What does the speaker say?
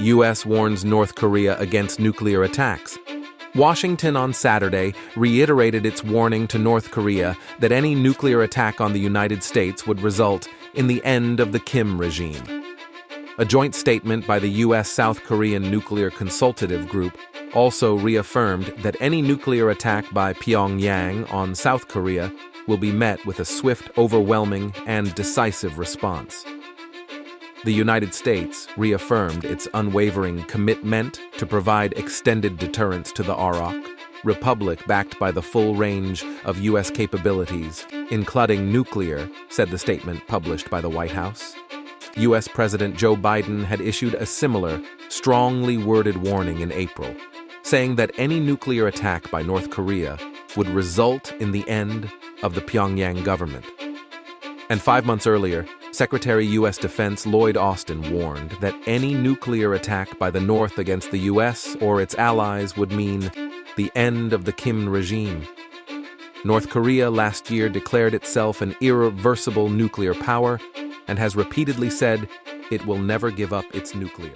U.S. warns North Korea against nuclear attacks. Washington on Saturday reiterated its warning to North Korea that any nuclear attack on the United States would result in the end of the Kim regime. A joint statement by the U.S.-South Korean Nuclear Consultative Group also reaffirmed that any nuclear attack by Pyongyang on South Korea will be met with a swift, overwhelming, and decisive response. The United States reaffirmed its unwavering commitment to provide extended deterrence to the ROC Republic backed by the full range of U.S. capabilities, including nuclear, said the statement published by the White House. U.S. President Joe Biden had issued a similar, strongly worded warning in April, saying that any nuclear attack by North Korea would result in the end of the Pyongyang government. And 5 months earlier, Secretary U.S. Defense Lloyd Austin warned that any nuclear attack by the North against the U.S. or its allies would mean the end of the Kim regime. North Korea last year declared itself an irreversible nuclear power and has repeatedly said it will never give up its nuclear.